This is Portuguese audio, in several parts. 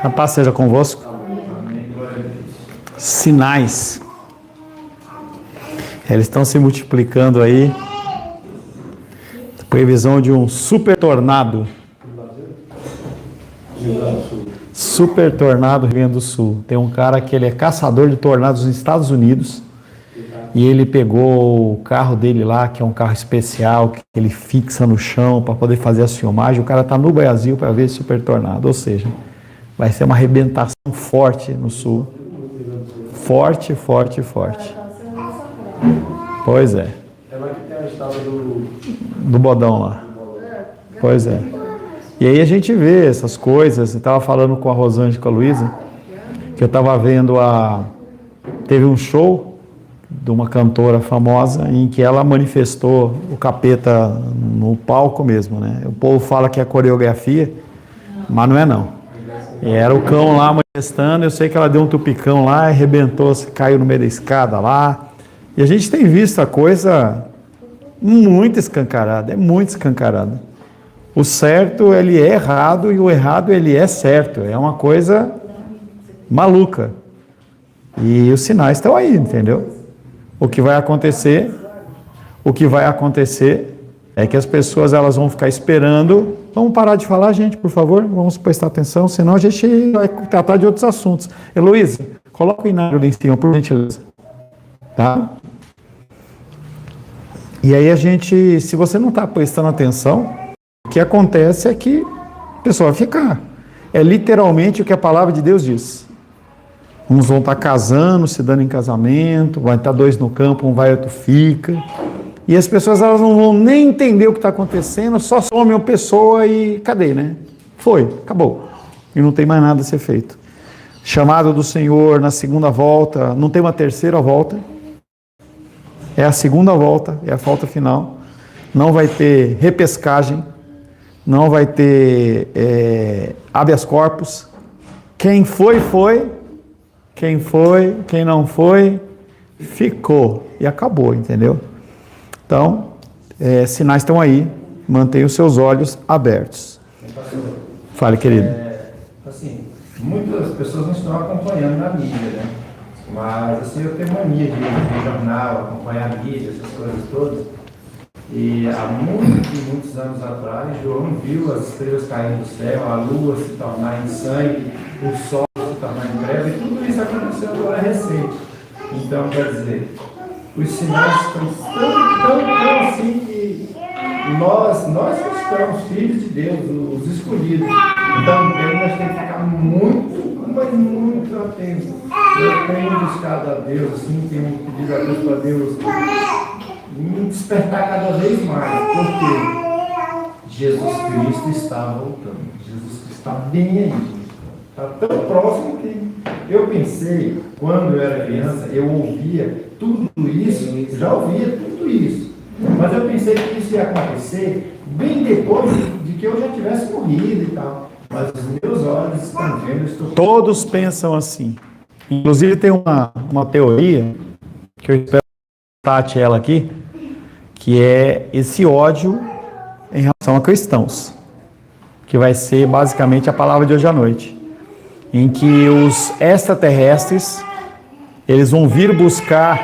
A paz seja convosco. Sinais. Eles estão se multiplicando aí. Previsão de um super tornado. Super tornado Rio Grande do Sul. Tem um cara que ele é caçador de tornados nos Estados Unidos. E ele pegou o carro dele lá, que é um carro especial, que ele fixa no chão para poder fazer as filmagens. O cara está no Brasil para ver esse super tornado. Ou seja, vai ser uma arrebentação forte no sul. Forte, forte, forte. Pois é. É lá que tem a estátua Do Bodão lá. Pois é. E aí a gente vê essas coisas. Eu estava falando com a Rosângela e com a Luísa, que eu estava vendo teve um show de uma cantora famosa em que ela manifestou o capeta no palco mesmo, né? O povo fala que é coreografia, mas não é não. E era o cão lá manifestando, eu sei que ela deu um tupicão lá, arrebentou, caiu no meio da escada lá. E a gente tem visto a coisa muito escancarada, é muito escancarada. O certo, ele é errado e o errado, ele é certo. É uma coisa maluca. E os sinais estão aí, entendeu? O que vai acontecer é que as pessoas elas vão ficar esperando. Vamos parar de falar, gente, por favor, vamos prestar atenção, senão a gente vai tratar de outros assuntos. Heloísa, coloca o inário ali em cima, por gentileza. Tá? E aí se você não está prestando atenção, o que acontece é que a pessoa vai ficar. É literalmente o que a palavra de Deus diz. Uns vão estar casando, se dando em casamento, vai estar dois no campo, um vai, outro fica. E as pessoas elas não vão nem entender o que está acontecendo, só some uma pessoa e cadê, né? Foi, acabou. E não tem mais nada a ser feito. Chamado do Senhor na segunda volta, não tem uma terceira volta. É a segunda volta, é a volta final. Não vai ter repescagem, não vai ter habeas corpus. Quem foi, foi. Quem foi, quem não foi, ficou. E acabou, entendeu? Então, sinais estão aí. Mantenha os seus olhos abertos. Fale, querido. Assim, muitas pessoas não estão acompanhando na mídia, né? Mas, assim, eu tenho mania de ver jornal, acompanhar a mídia, essas coisas todas. E há muitos anos atrás, João viu as estrelas caindo do céu, a lua se tornar em sangue, o sol se tornar em breve, e tudo isso aconteceu agora recente. Então, quer dizer, os sinais estão tão assim que nós cristãos, filhos de Deus, os escolhidos, também nós temos que ficar muito, mas muito atentos. Eu tenho buscado a Deus, assim, tenho pedido a Deus para Deus me despertar cada vez mais, porque Jesus Cristo está voltando. Jesus Cristo está bem aí, está tão próximo que eu pensei, quando eu era criança, eu ouvia tudo isso, já ouvia tudo isso, mas eu pensei que isso ia acontecer bem depois de que eu já tivesse morrido e tal, mas os meus olhos estão vendo, Todos pensam assim. Inclusive tem uma teoria, que eu espero que ela aqui, que é esse ódio em relação a cristãos, que vai ser basicamente a palavra de hoje à noite, em que os extraterrestres, eles vão vir buscar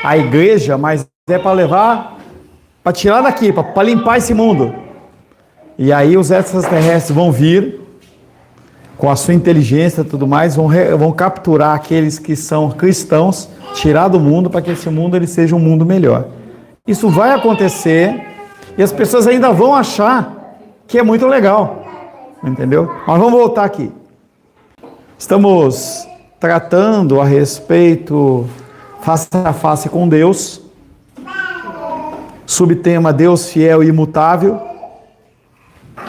a igreja, mas é para levar, para tirar daqui, para limpar esse mundo. E aí os extraterrestres vão vir, com a sua inteligência e tudo mais, vão capturar aqueles que são cristãos, tirar do mundo, para que esse mundo ele seja um mundo melhor. Isso vai acontecer e as pessoas ainda vão achar que é muito legal, entendeu? Mas vamos voltar aqui. Estamos tratando a respeito face a face com Deus, subtema Deus fiel e imutável.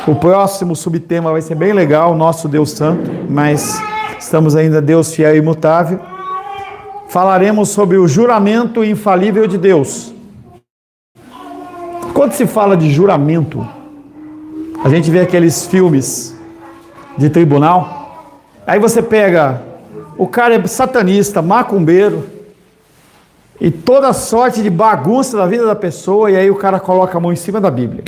O próximo subtema vai ser bem legal, nosso Deus Santo, mas estamos ainda Deus fiel e imutável. Falaremos sobre o juramento infalível de Deus. Quando se fala de juramento, a gente vê aqueles filmes de tribunal, aí você pega, o cara é satanista, macumbeiro, e toda sorte de bagunça da vida da pessoa, e aí o cara coloca a mão em cima da Bíblia.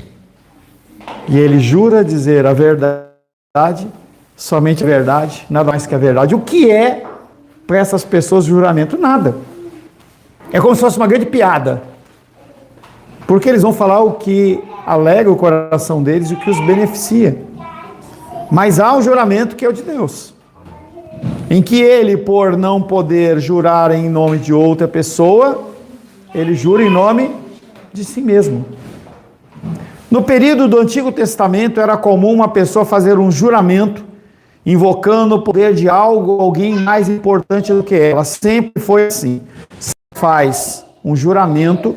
E ele jura dizer a verdade somente a verdade, nada mais que a verdade. O que é para essas pessoas juramento? Nada. É como se fosse uma grande piada. Porque eles vão falar o que alegra o coração deles e o que os beneficia. Mas há um juramento que é o de Deus, em que ele, por não poder jurar em nome de outra pessoa, ele jura em nome de si mesmo. No período do Antigo Testamento era comum uma pessoa fazer um juramento invocando o poder de algo, alguém mais importante do que ela. Sempre foi assim. Você faz um juramento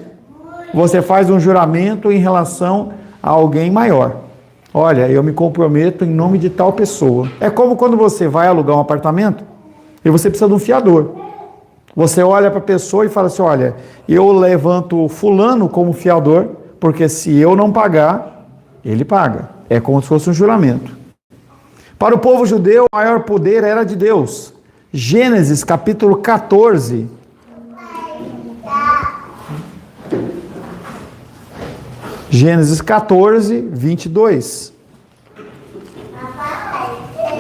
em relação a alguém maior. Olha, eu me comprometo em nome de tal pessoa. É como quando você vai alugar um apartamento e você precisa de um fiador. Você olha para a pessoa e fala assim, olha, eu levanto fulano como fiador, porque se eu não pagar, ele paga. É como se fosse um juramento. Para o povo judeu, o maior poder era de Deus. Gênesis capítulo 14. Gênesis 14, 22.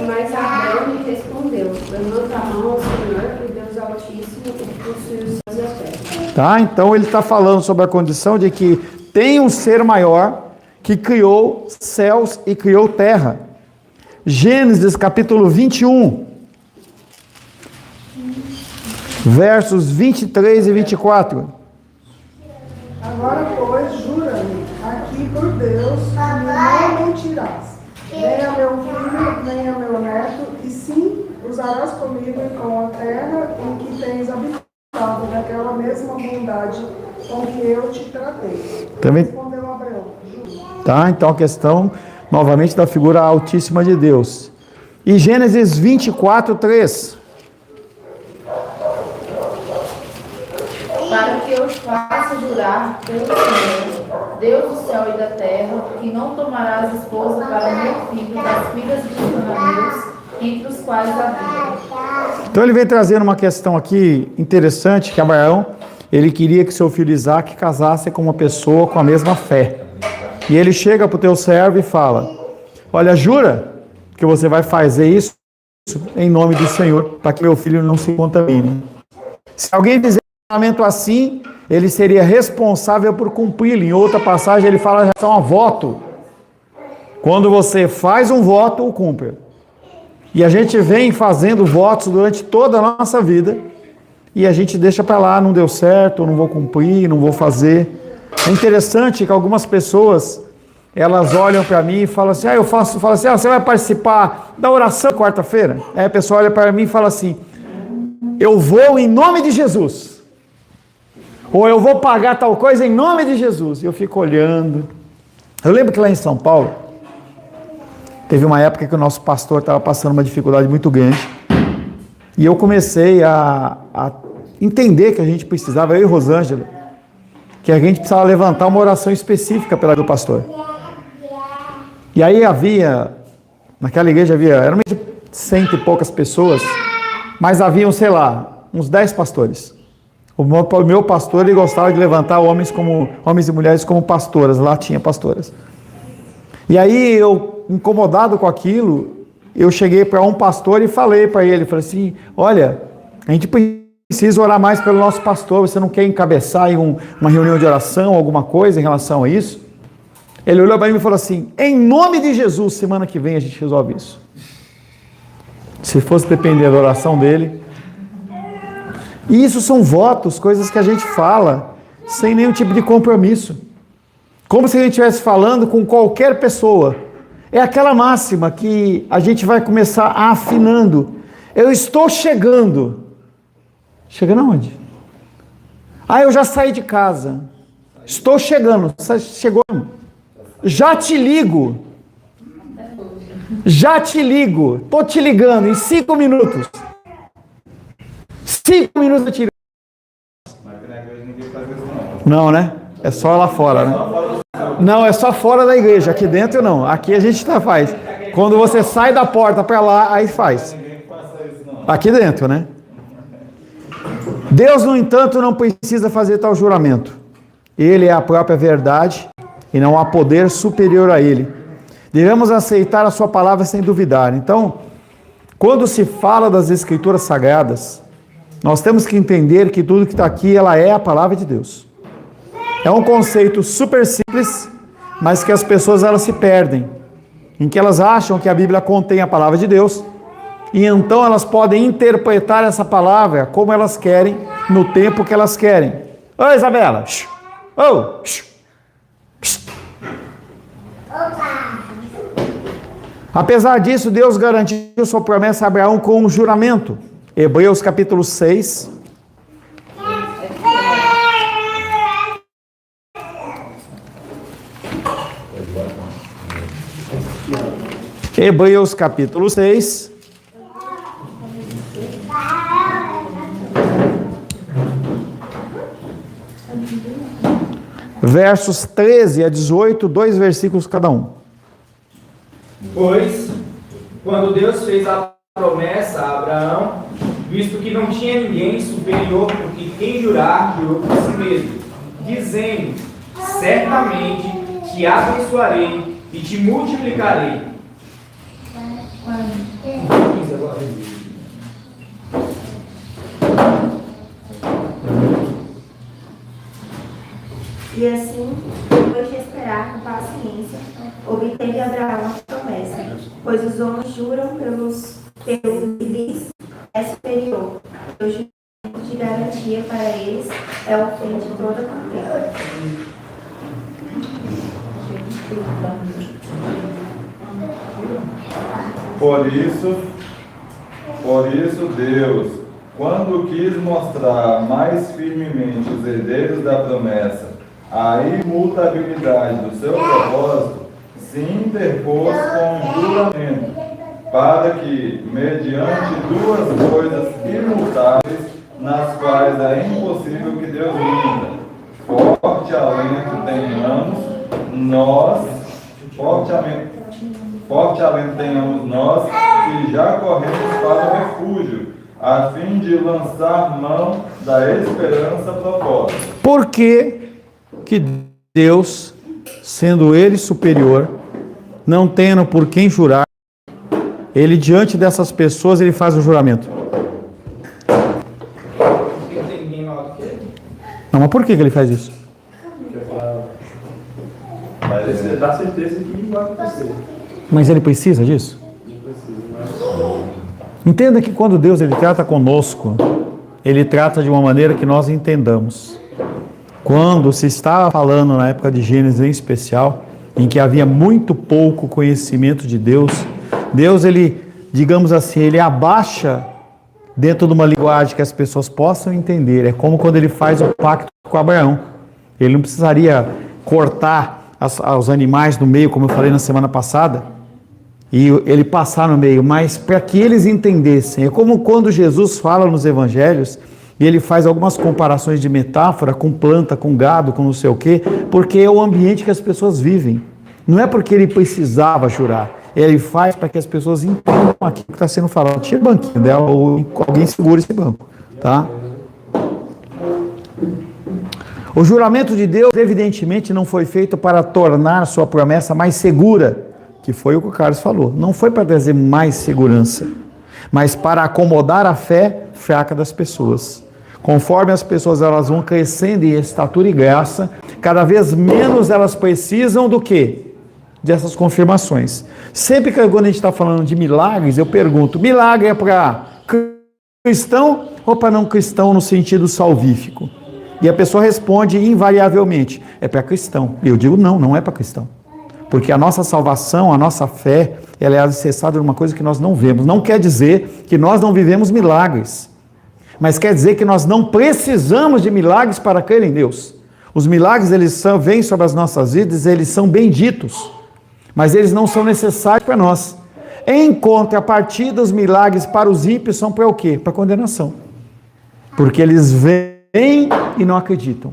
Mas Abraão lhe respondeu, levanta a mão ao Senhor, que Deus Altíssimo, que possui os céus e a terra. Tá? Então ele está falando sobre a condição de que tem um ser maior que criou céus e criou terra. Gênesis capítulo 21, versos 23 e 24. Agora, pois, jura-me aqui por Deus que não mentirás, nem a meu filho, nem a meu neto, e sim usarás comigo e com a terra em que tens habitado, daquela mesma bondade com que eu te tratei. Também. Respondeu Abraão, juro. Tá? Então a questão, novamente, da figura altíssima de Deus. E Gênesis 24, 3. Para que eu faça jurar pelo Senhor, Deus do céu e da terra, que não tomarás esposa para meu filho das filhas dos cananeus, entre os quais habita. Então ele vem trazendo uma questão aqui interessante, que Abraão, ele queria que seu filho Isaac casasse com uma pessoa com a mesma fé. E ele chega para o teu servo e fala, olha, jura que você vai fazer isso em nome do Senhor, para que meu filho não se contamine. Se alguém fizer um juramento assim, ele seria responsável por cumpri-lo. Em outra passagem ele fala em relação a voto. Quando você faz um voto, o cumpre. E a gente vem fazendo votos durante toda a nossa vida, e a gente deixa para lá, não deu certo, não vou cumprir, não vou fazer. É interessante que algumas pessoas, elas olham para mim e falam assim, você vai participar da oração quarta-feira? Aí a pessoa olha para mim e fala assim, eu vou em nome de Jesus. Ou eu vou pagar tal coisa em nome de Jesus. E eu fico olhando. Eu lembro que lá em São Paulo, teve uma época que o nosso pastor estava passando uma dificuldade muito grande. E eu comecei a entender que a gente precisava, eu e Rosângela, que a gente precisava levantar uma oração específica pela do pastor. E aí naquela igreja eram 100 e poucas pessoas, mas haviam, sei lá, uns 10 pastores. O meu pastor, ele gostava de levantar homens e mulheres como pastoras, lá tinha pastoras. E aí eu, incomodado com aquilo, eu cheguei para um pastor e falei para ele, falei assim, olha, a gente precisa orar mais pelo nosso pastor, você não quer encabeçar em uma reunião de oração, alguma coisa em relação a isso? Ele olhou para mim e falou assim, em nome de Jesus, semana que vem a gente resolve isso. Se fosse depender da oração dele. E isso são votos, coisas que a gente fala, sem nenhum tipo de compromisso. Como se a gente estivesse falando com qualquer pessoa. É aquela máxima que a gente vai começar afinando. Eu estou chegando. Chegando aonde? Eu já saí de casa. Estou chegando. Chegou? Já te ligo. Já te ligo. Estou te ligando em 5 minutos. 5 minutos eu te ligo. Não, né? É só lá fora, né? Não, é só fora da igreja. Aqui dentro não. Aqui a gente faz. Quando você sai da porta para lá, aí faz. Aqui dentro, né? Deus, no entanto, não precisa fazer tal juramento. Ele é a própria verdade e não há poder superior a ele. Devemos aceitar a sua palavra sem duvidar. Então, Quando se fala das Escrituras Sagradas, nós temos que entender que tudo que está aqui, ela é a palavra de Deus. É um conceito super simples, mas que as pessoas elas se perdem, em que elas acham que a Bíblia contém a palavra de Deus, e então elas podem interpretar essa palavra como elas querem, no tempo que elas querem. Ô Isabela! Ô! Apesar disso, Deus garantiu sua promessa a Abraão com um juramento. Hebreus capítulo 6. Hebreus capítulo 6. Versos 13 a 18, 2 versículos cada um. Pois, quando Deus fez a promessa a Abraão, visto que não tinha ninguém superior do que quem jurar, jurou por si mesmo, dizendo: certamente te abençoarei e te multiplicarei. E assim, depois de esperar com paciência, obteve Abraão a promessa, pois os homens juram pelo que lhes é superior. O juramento de garantia para eles é o fim de toda contenda. Por isso Deus, quando quis mostrar mais firmemente os herdeiros da promessa, a imutabilidade do seu propósito, se interpôs com juramento, para que, mediante duas coisas imutáveis, nas quais é impossível que Deus minta, forte alento tenhamos nós, que já corremos para o refúgio, a fim de lançar mão da esperança proposta. Por que Deus, sendo Ele superior, não tendo por quem jurar, Ele diante dessas pessoas, Ele faz o juramento? Porque não tem ninguém maior do que ele. Não, mas por que Ele faz isso? Mas você dá certeza que vai acontecer. Mas Ele precisa disso? Entenda que quando Deus Ele trata conosco, Ele trata de uma maneira que nós entendamos. Quando se estava falando na época de Gênesis em especial, em que havia muito pouco conhecimento de Deus, Deus, Ele, digamos assim, Ele abaixa dentro de uma linguagem que as pessoas possam entender. É como quando Ele faz o pacto com Abraão. Ele não precisaria cortar os animais no meio, como eu falei na semana passada, e Ele passar no meio, mas para que eles entendessem. É como quando Jesus fala nos evangelhos, e Ele faz algumas comparações de metáfora com planta, com gado, com não sei o quê, porque é o ambiente que as pessoas vivem. Não é porque Ele precisava jurar. Ele faz para que as pessoas entendam aquilo que está sendo falado. Tira o banquinho dela ou alguém segura esse banco. Tá? O juramento de Deus, evidentemente, não foi feito para tornar sua promessa mais segura, que foi o que o Carlos falou. Não foi para trazer mais segurança, mas para acomodar a fé fraca das pessoas. Conforme as pessoas elas vão crescendo em estatura e graça, cada vez menos elas precisam do quê? Dessas confirmações. Sempre que quando a gente está falando de milagres, eu pergunto, milagre é para cristão ou para não cristão no sentido salvífico? E a pessoa responde invariavelmente, é para cristão. E eu digo, não é para cristão. Porque a nossa salvação, a nossa fé, ela é alicerçada numa coisa que nós não vemos. Não quer dizer que nós não vivemos milagres, mas quer dizer que nós não precisamos de milagres para crer em Deus. Os milagres, eles vêm sobre as nossas vidas, eles são benditos, mas eles não são necessários para nós. Em contrapartida, os milagres para os ímpios são para o quê? Para condenação. Porque eles vêm e não acreditam.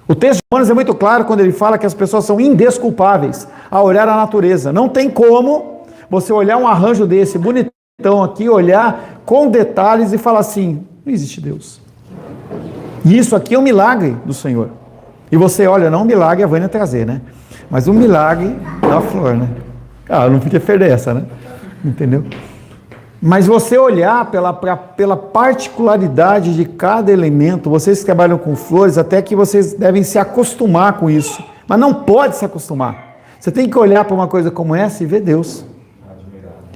O texto de Romanos é muito claro quando ele fala que as pessoas são indesculpáveis a olhar a natureza. Não tem como você olhar um arranjo desse, bonitão aqui, olhar com detalhes e falar assim, não existe Deus. E isso aqui é um milagre do Senhor. E você olha, não um milagre a Vânia trazer, né? Mas um milagre da flor, né? Ah, eu não podia perder essa, né? Entendeu? Mas você olhar pela particularidade de cada elemento, vocês que trabalham com flores, até que vocês devem se acostumar com isso. Mas não pode se acostumar. Você tem que olhar para uma coisa como essa e ver Deus.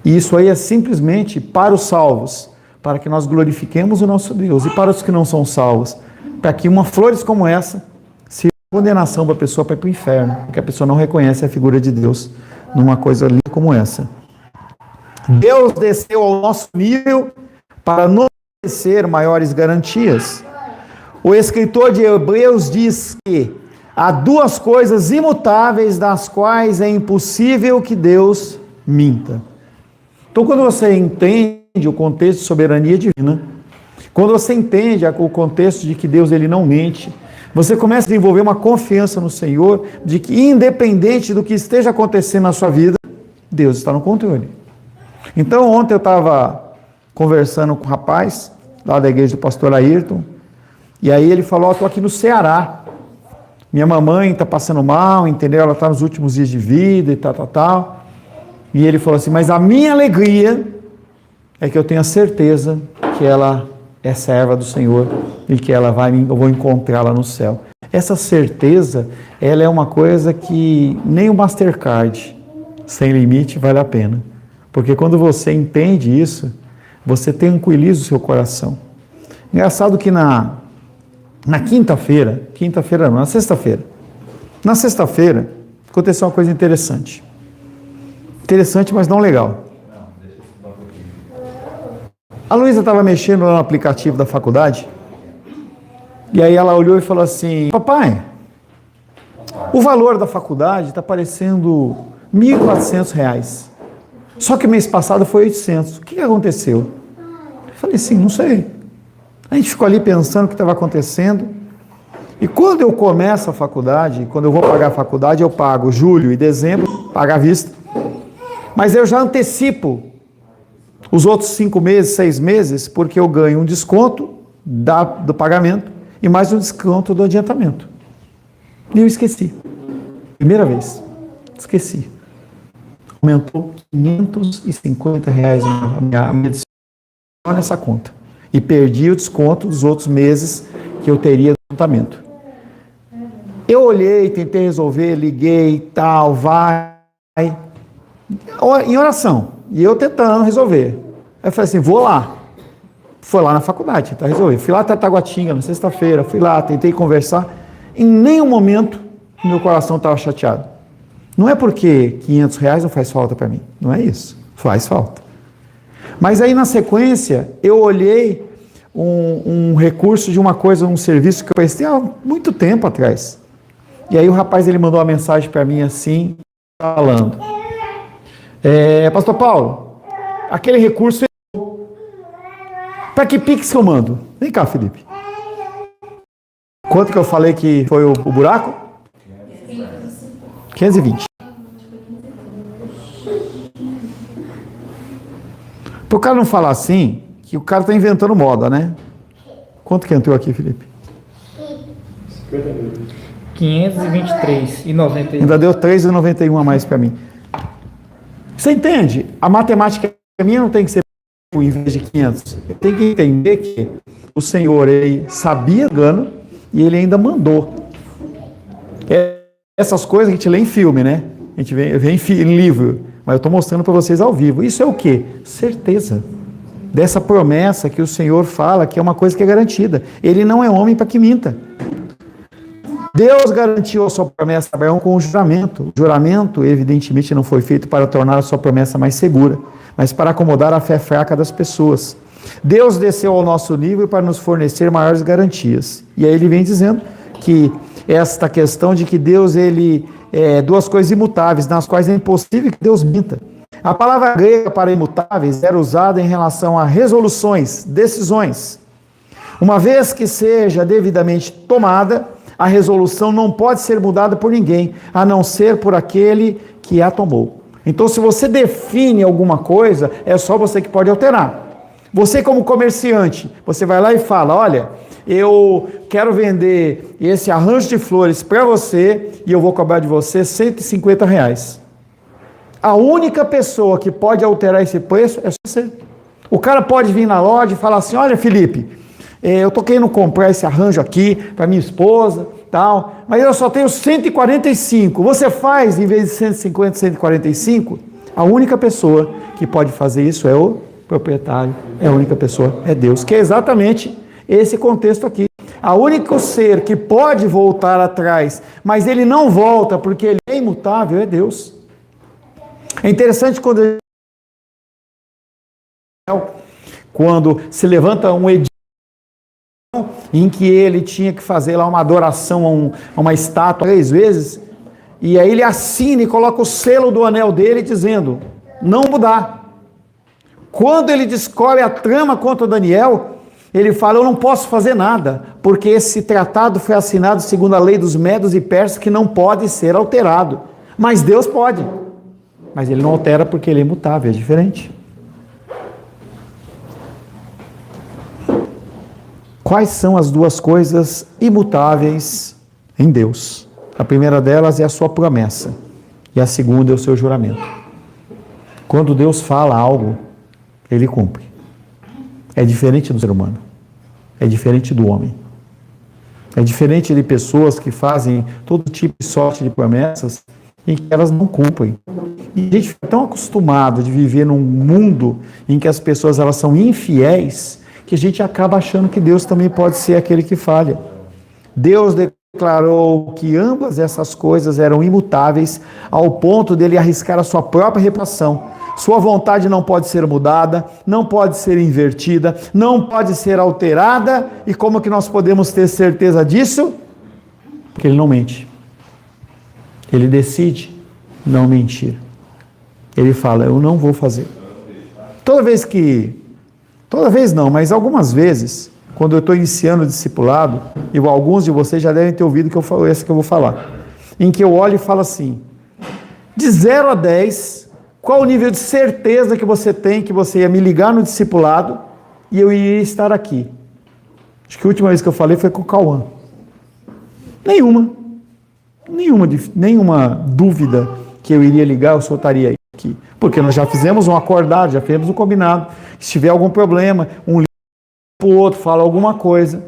E isso aí é simplesmente para os salvos, para que nós glorifiquemos o nosso Deus. E para os que não são salvos, para que uma flores como essa sirva de condenação para a pessoa para ir para o inferno, porque a pessoa não reconhece a figura de Deus numa coisa linda como essa. Deus desceu ao nosso nível para nos oferecer maiores garantias. O escritor de Hebreus diz que há duas coisas imutáveis das quais é impossível que Deus minta. Então, quando você entende o contexto de soberania divina, quando você entende o contexto de que Deus ele não mente, você começa a desenvolver uma confiança no Senhor de que, independente do que esteja acontecendo na sua vida, Deus está no controle. Então, ontem eu estava conversando com um rapaz lá da igreja do pastor Ayrton, e aí ele falou: estou aqui no Ceará, minha mamãe está passando mal, entendeu? Ela está nos últimos dias de vida e tal. E ele falou assim: mas a minha alegria é que eu tenho a certeza que ela é serva do Senhor e que eu vou encontrá-la no céu. Essa certeza, ela é uma coisa que nem o Mastercard sem limite vale a pena. Porque quando você entende isso, você tranquiliza o seu coração. Engraçado que na sexta-feira, aconteceu uma coisa interessante. Interessante, mas não legal. A Luísa estava mexendo no aplicativo da faculdade, e aí ela olhou e falou assim: papai, o valor da faculdade está parecendo R$1.400. Só que mês passado foi 800. O que aconteceu? Eu falei assim: não sei. A gente ficou ali pensando o que estava acontecendo. E quando eu começo a faculdade, quando eu vou pagar a faculdade, eu pago julho e dezembro, pago à vista. Mas eu já antecipo os outros 5 meses, 6 meses, porque eu ganho um desconto do pagamento e mais um desconto do adiantamento. E eu esqueci. Primeira vez. Esqueci. Aumentou R$550 a minha decisão nessa conta. E perdi o desconto dos outros meses que eu teria do adiantamento. Eu olhei, tentei resolver, liguei, tal, vai, em oração, e eu tentando resolver. Aí eu falei assim: vou lá. Foi lá na faculdade tentar resolver. Fui lá até Taguatinga na sexta-feira, fui lá, tentei conversar. Em nenhum momento meu coração estava chateado. Não é porque R$500 não faz falta para mim, não é isso, faz falta. Mas aí na sequência eu olhei um recurso de uma coisa, um serviço que eu prestei há muito tempo atrás. E aí o rapaz ele mandou uma mensagem para mim assim, falando: Pastor Paulo, aquele recurso, para que Pix que eu mando? Vem cá, Felipe. Quanto que eu falei que foi o buraco? 520. Para o cara não falar assim, que o cara está inventando moda, né? Quanto que entrou aqui, Felipe? 523,91. Ainda deu 3,91 a mais para mim. Você entende? A matemática minha não tem que ser em vez de 500. Eu tenho que entender que o Senhor, ele sabia engano e ele ainda mandou. Essas coisas que a gente lê em filme, né? A gente vê em livro, mas eu estou mostrando para vocês ao vivo. Isso é o quê? Certeza dessa promessa que o Senhor fala, que é uma coisa que é garantida. Ele não é homem para que minta. Deus garantiu a sua promessa a Abraão com o juramento. O juramento, evidentemente, não foi feito para tornar a sua promessa mais segura, mas para acomodar a fé fraca das pessoas. Deus desceu ao nosso nível para nos fornecer maiores garantias. E aí ele vem dizendo que esta questão de que Deus, ele é duas coisas imutáveis, nas quais é impossível que Deus minta. A palavra grega para imutáveis era usada em relação a resoluções, decisões. Uma vez que seja devidamente tomada, a resolução não pode ser mudada por ninguém, a não ser por aquele que a tomou. Então, se você define alguma coisa, é só você que pode alterar. Você, como comerciante, você vai lá e fala: olha, eu quero vender esse arranjo de flores para você e eu vou cobrar de você R$150. A única pessoa que pode alterar esse preço é você. O cara pode vir na loja e falar assim, olha Felipe, eu tô querendo comprar esse arranjo aqui para minha esposa, tal, mas eu só tenho 145. Você faz em vez de 150, 145? A única pessoa que pode fazer isso é o proprietário, é a única pessoa, é Deus, que é exatamente esse contexto aqui. A único ser que pode voltar atrás, mas ele não volta porque ele é imutável, é Deus. É interessante quando se levanta um edicto em que ele tinha que fazer lá uma adoração a uma estátua 3 vezes, e aí ele assina e coloca o selo do anel dele dizendo, não mudar. Quando ele descobre a trama contra Daniel, ele fala, eu não posso fazer nada, porque esse tratado foi assinado segundo a lei dos medos e persas, que não pode ser alterado. Mas Deus pode. Mas ele não altera porque ele é imutável, é diferente. Quais são as duas coisas imutáveis em Deus? A primeira delas é a sua promessa, e a segunda é o seu juramento. Quando Deus fala algo, ele cumpre. É diferente do ser humano, é diferente do homem, é diferente de pessoas que fazem todo tipo de sorte de promessas e que elas não cumprem. E a gente fica tão acostumado de viver num mundo em que as pessoas elas são infiéis, que a gente acaba achando que Deus também pode ser aquele que falha. Deus declarou que ambas essas coisas eram imutáveis, ao ponto dele arriscar a sua própria reputação. Sua vontade não pode ser mudada, não pode ser invertida, não pode ser alterada. E como que nós podemos ter certeza disso? Porque ele não mente. Ele decide não mentir. Ele fala, eu não vou fazer. Toda vez não, mas algumas vezes, quando eu estou iniciando o discipulado, e alguns de vocês já devem ter ouvido que eu falo essa que eu vou falar, em que eu olho e falo assim, de 0 a 10, qual o nível de certeza que você tem que você ia me ligar no discipulado e eu iria estar aqui? Acho que a última vez que eu falei foi com o Cauã. Nenhuma dúvida que eu iria ligar, eu soltaria aqui. Porque nós já fizemos um acordado, já fizemos um combinado. Se tiver algum problema, um liga para o outro, fala alguma coisa.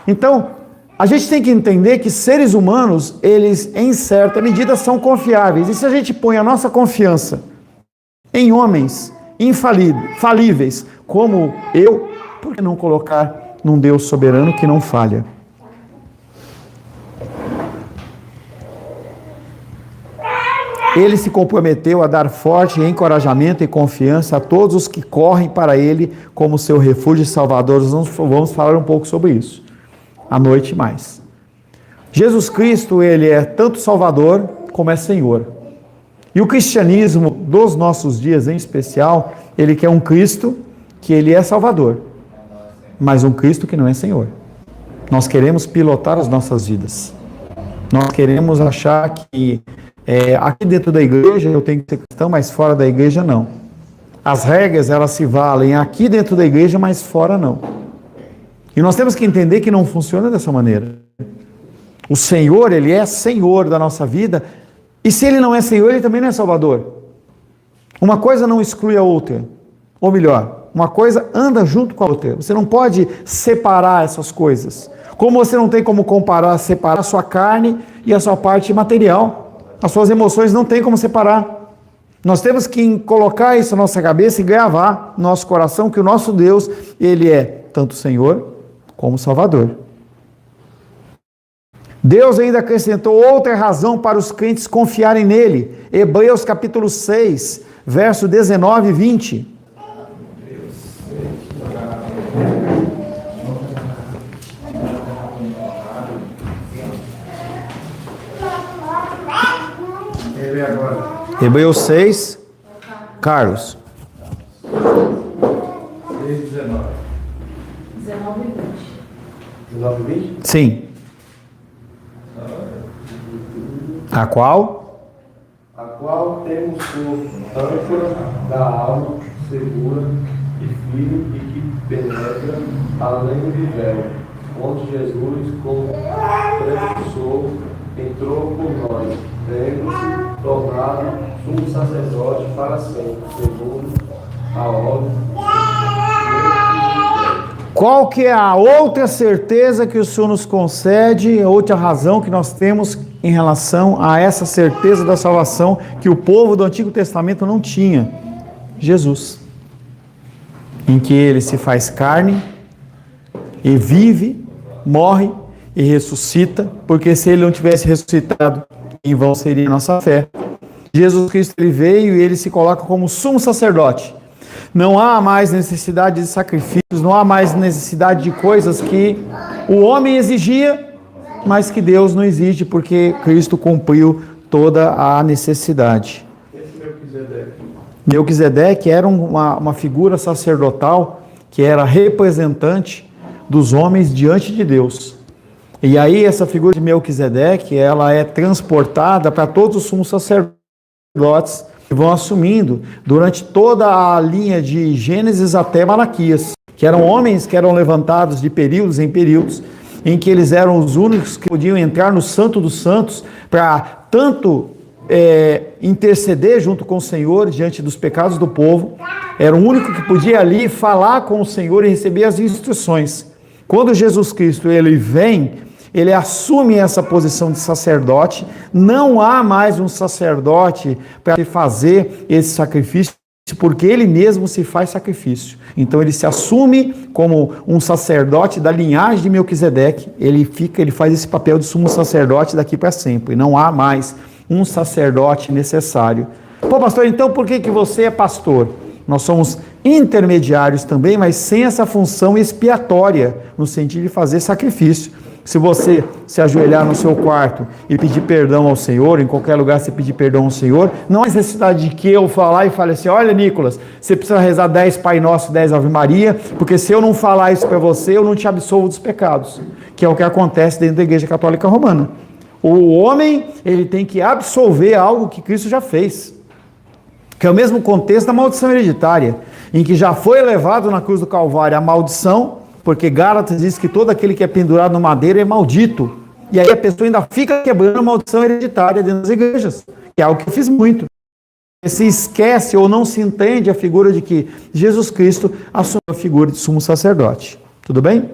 Então, a gente tem que entender que seres humanos, eles em certa medida são confiáveis. E se a gente põe a nossa confiança em homens infalíveis, como eu, por que não colocar num Deus soberano que não falha? Ele se comprometeu a dar forte encorajamento e confiança a todos os que correm para Ele como seu refúgio e salvador. Nós vamos falar um pouco sobre isso à noite mais. Jesus Cristo, Ele é tanto Salvador como é Senhor. E o cristianismo dos nossos dias em especial, ele quer um Cristo que Ele é Salvador, mas um Cristo que não é Senhor. Nós queremos pilotar as nossas vidas. Nós queremos achar que aqui dentro da igreja eu tenho que ser cristão, mas fora da igreja não. As regras elas se valem aqui dentro da igreja, mas fora não. E nós temos que entender que não funciona dessa maneira. O Senhor, Ele é Senhor da nossa vida, e se Ele não é Senhor, Ele também não é Salvador. Uma coisa não exclui a outra, ou melhor, uma coisa anda junto com a outra. Você não pode separar essas coisas. Como você não tem como separar a sua carne e a sua parte material. As suas emoções não tem como separar. Nós temos que colocar isso na nossa cabeça e gravar no nosso coração que o nosso Deus, Ele é tanto Senhor como Salvador. Deus ainda acrescentou outra razão para os crentes confiarem nele. Hebreus capítulo 6, verso 19 e 20. Hebreus 6, Carlos. 6, 19. 19 e 20. 19 e 20? Sim. A qual temos por âncora da alma segura e firme e que penetra além do véu, onde Jesus, como precursor, entrou por nós, tendo tornado sumo sacerdote para sempre, segundo a ordem Qual que é a outra certeza que o Senhor nos concede, a outra razão que nós temos em relação a essa certeza da salvação que o povo do Antigo Testamento não tinha? Jesus. Em que ele se faz carne e vive, morre e ressuscita, porque se ele não tivesse ressuscitado, em vão seria a nossa fé. Jesus Cristo ele veio e ele se coloca como sumo sacerdote. Não há mais necessidade de sacrifícios, não há mais necessidade de coisas que o homem exigia, mas que Deus não exige, porque Cristo cumpriu toda a necessidade. Melquisedeque era uma figura sacerdotal que era representante dos homens diante de Deus. E aí essa figura de Melquisedeque, ela é transportada para todos os sumos sacerdotes que vão assumindo durante toda a linha de Gênesis até Malaquias, que eram homens que eram levantados de períodos em períodos, em que eles eram os únicos que podiam entrar no Santo dos Santos para tanto interceder junto com o Senhor diante dos pecados do povo. Era o único que podia ali falar com o Senhor e receber as instruções. Quando Jesus Cristo ele vem, ele assume essa posição de sacerdote. Não há mais um sacerdote para fazer esse sacrifício, porque ele mesmo se faz sacrifício. Então ele se assume como um sacerdote da linhagem de Melquisedeque. Ele faz esse papel de sumo sacerdote daqui para sempre. Não há mais um sacerdote necessário. Pô, pastor, então por que você é pastor? Nós somos intermediários também, mas sem essa função expiatória, no sentido de fazer sacrifício. Se você se ajoelhar no seu quarto e pedir perdão ao Senhor, em qualquer lugar você pedir perdão ao Senhor, não há necessidade de que eu falar e fale assim, olha Nicolas, você precisa rezar 10 Pai Nosso, 10 Ave Maria, porque se eu não falar isso para você, eu não te absolvo dos pecados, que é o que acontece dentro da Igreja Católica Romana. O homem, ele tem que absolver algo que Cristo já fez, que é o mesmo contexto da maldição hereditária, em que já foi levado na cruz do Calvário a maldição, porque Gálatas diz que todo aquele que é pendurado no madeiro é maldito. E aí a pessoa ainda fica quebrando a maldição hereditária dentro das igrejas, que é algo que eu fiz muito. Se esquece ou não se entende a figura de que Jesus Cristo assumiu a figura de sumo sacerdote. Tudo bem?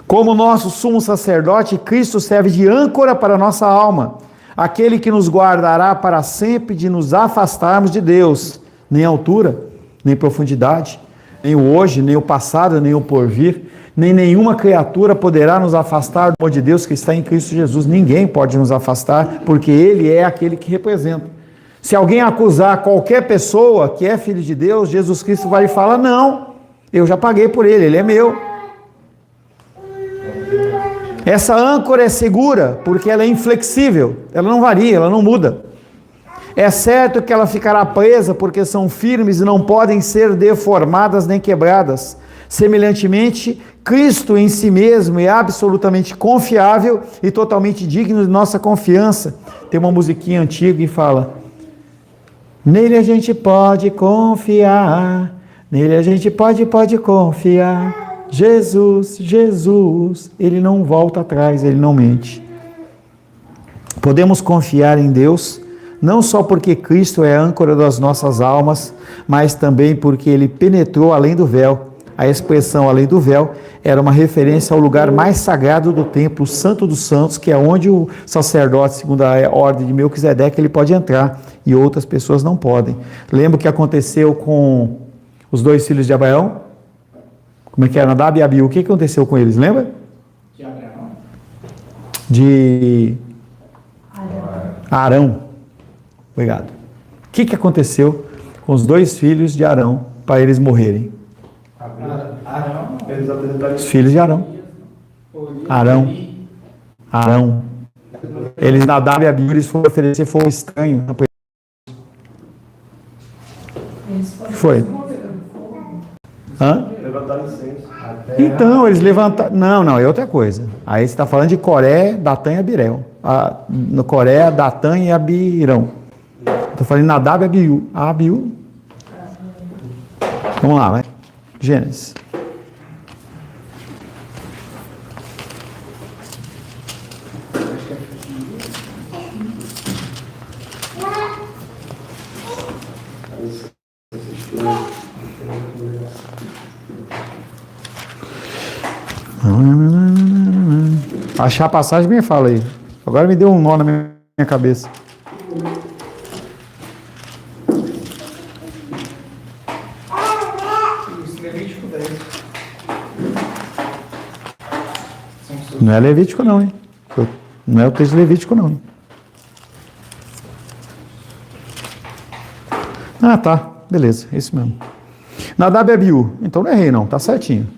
Como nosso sumo sacerdote, Cristo serve de âncora para a nossa alma, aquele que nos guardará para sempre de nos afastarmos de Deus, nem altura, nem profundidade, nem o hoje, nem o passado, nem o porvir, nem nenhuma criatura poderá nos afastar do amor de Deus que está em Cristo Jesus. Ninguém pode nos afastar, porque Ele é aquele que representa. Se alguém acusar qualquer pessoa que é filho de Deus, Jesus Cristo vai falar, não, eu já paguei por ele, ele é meu. Essa âncora é segura, porque ela é inflexível, ela não varia, ela não muda. É certo que ela ficará presa, porque são firmes e não podem ser deformadas nem quebradas. Semelhantemente, Cristo em si mesmo é absolutamente confiável e totalmente digno de nossa confiança. Tem uma musiquinha antiga que fala, nele a gente pode confiar, nele a gente pode confiar. Jesus, Jesus, ele não volta atrás, ele não mente. Podemos confiar em Deus, não só porque Cristo é a âncora das nossas almas, mas também porque ele penetrou além do véu. A expressão além do véu era uma referência ao lugar mais sagrado do templo, o Santo dos Santos, que é onde o sacerdote, segundo a ordem de Melquisedeque, ele pode entrar e outras pessoas não podem. Lembra o que aconteceu com os dois filhos de Abraão? Como é que era? Nadab e Abiú. O que aconteceu com eles? Lembra? De Abraão. De Arão. Obrigado. O que aconteceu com os dois filhos de Arão para eles morrerem? Eles apresentaram Os filhos de Arão. Arão. Eles, Nadab e Abiú, eles foram oferecer fogo estranho. Foi. Hã? levantaram incenso. Então, eles levantaram... Não, é outra coisa. Aí você está falando de Coré, Datã e Abirão. No Coré, Datã e Abirão. Estou falando de Nadab e Abiú. Abiú. Vamos lá, vai. Gênesis. Achar a passagem, me fala aí. Agora me deu um nó na minha cabeça. Levítico 10. Não é Levítico não, hein? Não é o texto de Levítico não, hein? Ah, tá. Beleza, é isso mesmo. Nadab e Abiú. Então não errei não, tá certinho.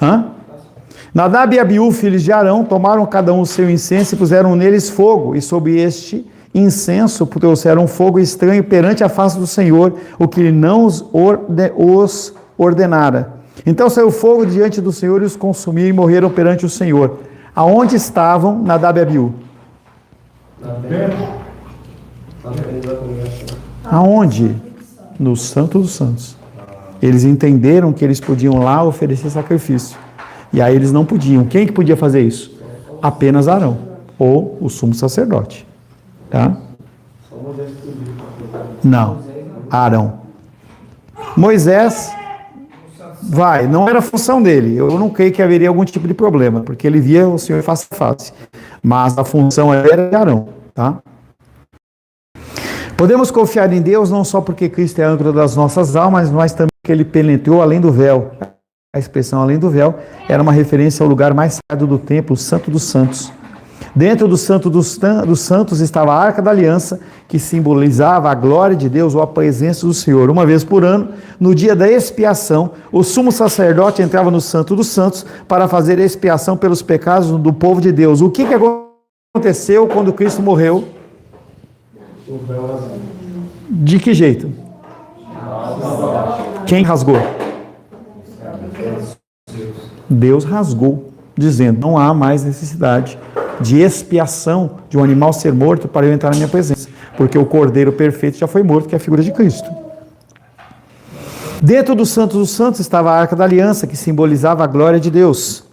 Hã? Nadab e Abiú, filhos de Arão, tomaram cada um o seu incenso e puseram neles fogo, e sob este incenso trouxeram fogo estranho perante a face do Senhor, o que ele não os ordenara. Então saiu fogo diante do Senhor e os consumiu e morreram perante o Senhor. Aonde estavam Nadab e Abiú? Na frente da congregação. Aonde? No Santo dos Santos. Eles entenderam que eles podiam lá oferecer sacrifício. E aí eles não podiam. Quem que podia fazer isso? Apenas Arão, ou o sumo sacerdote. Tá? Não, Arão. Moisés, não era função dele. Eu não creio que haveria algum tipo de problema, porque ele via o Senhor face a face. Mas a função era de Arão. Tá? Podemos confiar em Deus não só porque Cristo é a âncora das nossas almas, mas também porque ele penetrou além do véu. A expressão além do véu era uma referência ao lugar mais sagrado do templo, o Santo dos Santos. Dentro do Santo dos Santos estava a Arca da Aliança, que simbolizava a glória de Deus ou a presença do Senhor. Uma vez por ano, no dia da expiação, o sumo sacerdote entrava no Santo dos Santos para fazer a expiação pelos pecados do povo de Deus. O que aconteceu quando Cristo morreu? De que jeito? Quem rasgou? Deus rasgou, dizendo, não há mais necessidade de expiação de um animal ser morto para eu entrar na minha presença, porque o Cordeiro perfeito já foi morto, que é a figura de Cristo. Dentro do Santo dos Santos estava a Arca da Aliança, que simbolizava a glória de Deus.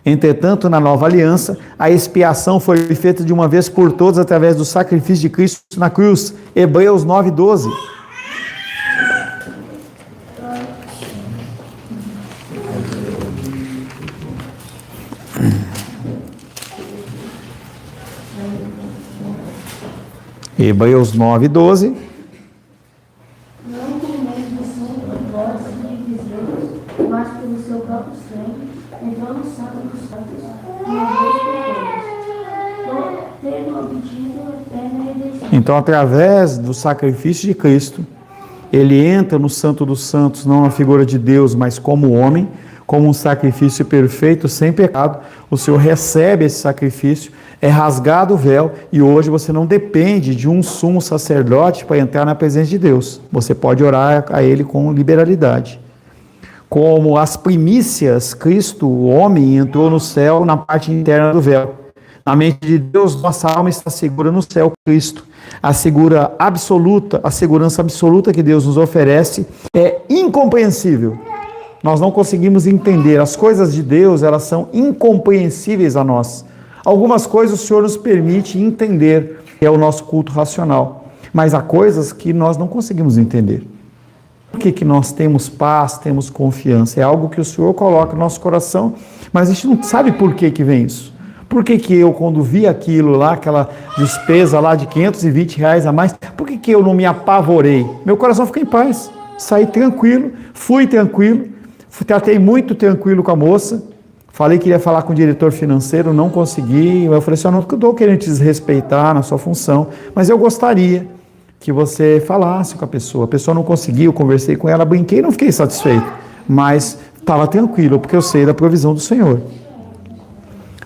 Entretanto, na nova aliança, a expiação foi feita de uma vez por todas através do sacrifício de Cristo na cruz. Hebreus 9:12. Hebreus 9:12. Não por meio do sangue de vós e de Deus, mas pelo seu próprio sangue, entrou no santo dos santos, uma vez por todas, tendo obtido eterna redenção. Então, através do sacrifício de Cristo, ele entra no Santo dos Santos, não na figura de Deus, mas como homem, como um sacrifício perfeito, sem pecado. O Senhor recebe esse sacrifício, é rasgado o véu, e hoje você não depende de um sumo sacerdote para entrar na presença de Deus. Você pode orar a Ele com liberalidade. Como as primícias, Cristo, o homem, entrou no céu na parte interna do véu. Na mente de Deus, nossa alma está segura no céu, Cristo. A segurança absoluta que Deus nos oferece é incompreensível. Nós não conseguimos entender. As coisas de Deus, elas são incompreensíveis a nós. Algumas coisas o Senhor nos permite entender, que é o nosso culto racional. Mas há coisas que nós não conseguimos entender. Por que nós temos paz, temos confiança? É algo que o Senhor coloca no nosso coração, mas a gente não sabe por que vem isso. Por que eu, quando vi aquilo lá, aquela despesa lá de R$520 a mais, por que eu não me apavorei? Meu coração fica em paz. Saí tranquilo, fui tranquilo, tratei muito tranquilo com a moça. Falei que iria falar com o diretor financeiro, não consegui. Eu falei assim, eu não estou querendo te desrespeitar na sua função, mas eu gostaria que você falasse com a pessoa. A pessoa não conseguiu, eu conversei com ela, brinquei e não fiquei satisfeito. Mas estava tranquilo, porque eu sei da provisão do Senhor.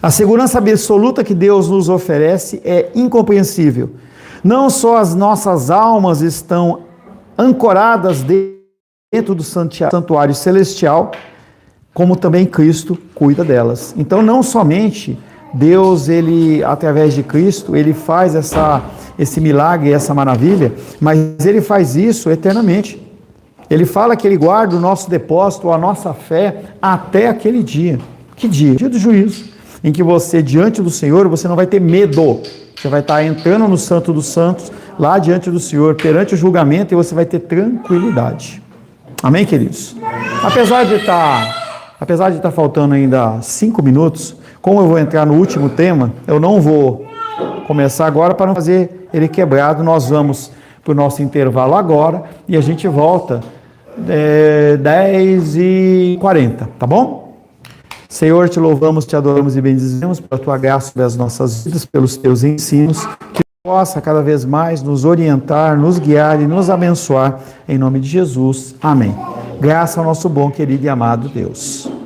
A segurança absoluta que Deus nos oferece é incompreensível. Não só as nossas almas estão ancoradas dentro do santuário celestial, como também Cristo cuida delas. Então, não somente Deus, ele, através de Cristo, ele faz esse milagre, essa maravilha, mas ele faz isso eternamente. Ele fala que ele guarda o nosso depósito, a nossa fé, até aquele dia. Que dia? Dia do juízo, em que você, diante do Senhor, você não vai ter medo. Você vai estar entrando no Santo dos Santos, lá diante do Senhor, perante o julgamento, e você vai ter tranquilidade. Amém, queridos? Apesar de estar apesar de estar faltando ainda 5 minutos, como eu vou entrar no último tema, eu não vou começar agora para não fazer ele quebrado. Nós vamos para o nosso intervalo agora e a gente volta 10h40, tá bom? Senhor, te louvamos, te adoramos e bendizemos pela tua graça sobre as nossas vidas, pelos teus ensinos, que possa cada vez mais nos orientar, nos guiar e nos abençoar, em nome de Jesus. Amém. Graça ao nosso bom, querido e amado Deus.